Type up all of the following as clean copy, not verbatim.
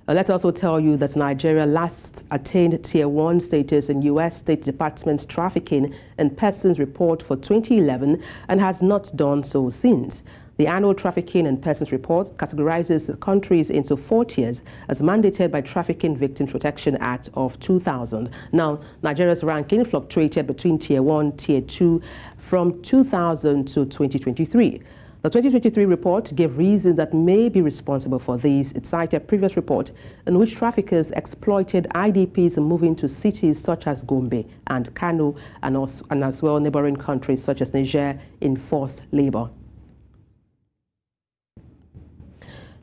Let's also tell you that Nigeria last attained Tier 1 status in U.S. State Department's Trafficking in Persons Report for 2011 and has not done so since. The annual Trafficking in Persons Report categorizes countries into 4 tiers as mandated by Trafficking Victims Protection Act of 2000. Now, Nigeria's ranking fluctuated between Tier 1, Tier 2 from 2000 to 2023. The 2023 report gave reasons that may be responsible for this. It cited a previous report in which traffickers exploited IDPs moving to cities such as Gombe and Kano and as well neighboring countries such as Niger in forced labor.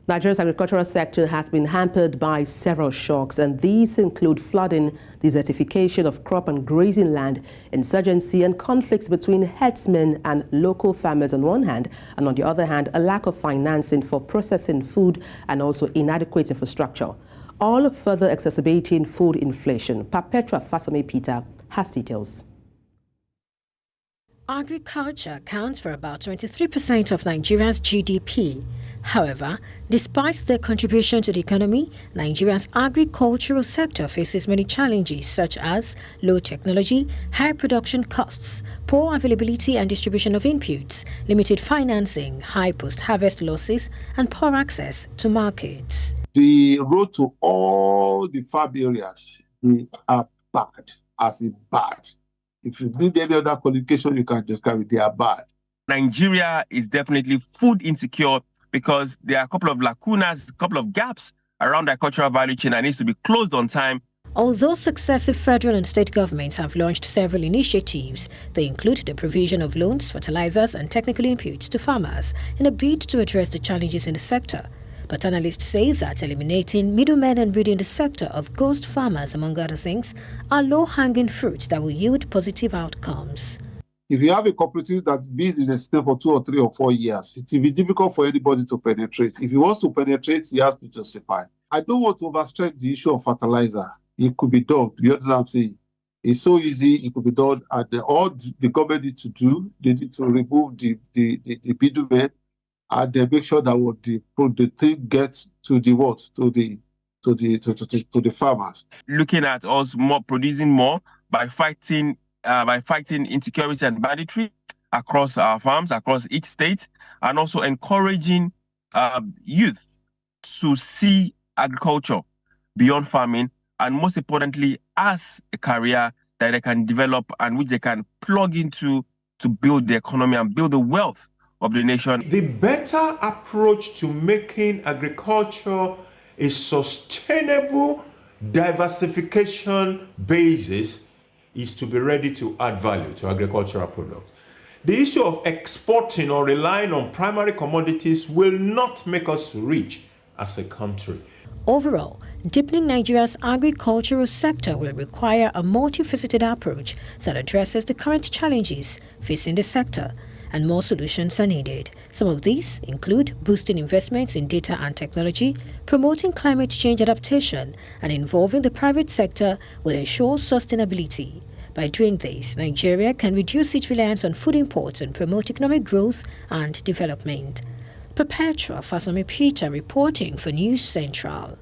Nigeria's agricultural sector has been hampered by several shocks, and these include flooding, desertification of crop and grazing land, insurgency and conflicts between herdsmen and local farmers on one hand, and on the other hand, a lack of financing for processing food and also inadequate infrastructure, all further exacerbating food inflation. Perpetua Fasanmi-Peter has details. Agriculture accounts for about 23% of Nigeria's GDP. However, despite their contribution to the economy, Nigeria's agricultural sector faces many challenges such as low technology, high production costs, poor availability and distribution of inputs, limited financing, high post-harvest losses, and poor access to markets. The road to all the farm areas are bad, as in bad. If you need any other qualification, you can describe it, they are bad. Nigeria is definitely food insecure because there are a couple of lacunas, a couple of gaps around the agricultural value chain that needs to be closed on time. Although successive federal and state governments have launched several initiatives, they include the provision of loans, fertilizers and technical inputs to farmers in a bid to address the challenges in the sector. But analysts say that eliminating middlemen and ridding the sector of ghost farmers, among other things, are low-hanging fruits that will yield positive outcomes. If you have a cooperative that's been in a state for 2 or 3 or 4 years, it will be difficult for anybody to penetrate. If he wants to penetrate, he has to justify. I don't want to overstretch the issue of fertilizer. It could be done. You understand what I'm saying? It's so easy. It could be done. And all the government need to do, they need to remove the middlemen and they make sure that what the thing gets to the what to the farmers. Looking at us producing more by fighting insecurity and banditry across our farms, across each state, and also encouraging youth to see agriculture beyond farming, and most importantly, as a career that they can develop and which they can plug into to build the economy and build the wealth of the nation. The better approach to making agriculture a sustainable diversification basis is to be ready to add value to agricultural products. The issue of exporting or relying on primary commodities will not make us rich as a country. Overall, deepening Nigeria's agricultural sector will require a multifaceted approach that addresses the current challenges facing the sector, and more solutions are needed. Some of these include boosting investments in data and technology, promoting climate change adaptation, and involving the private sector will ensure sustainability. By doing this, Nigeria can reduce its reliance on food imports and promote economic growth and development. Perpetua Fasanmi-Peter reporting for News Central.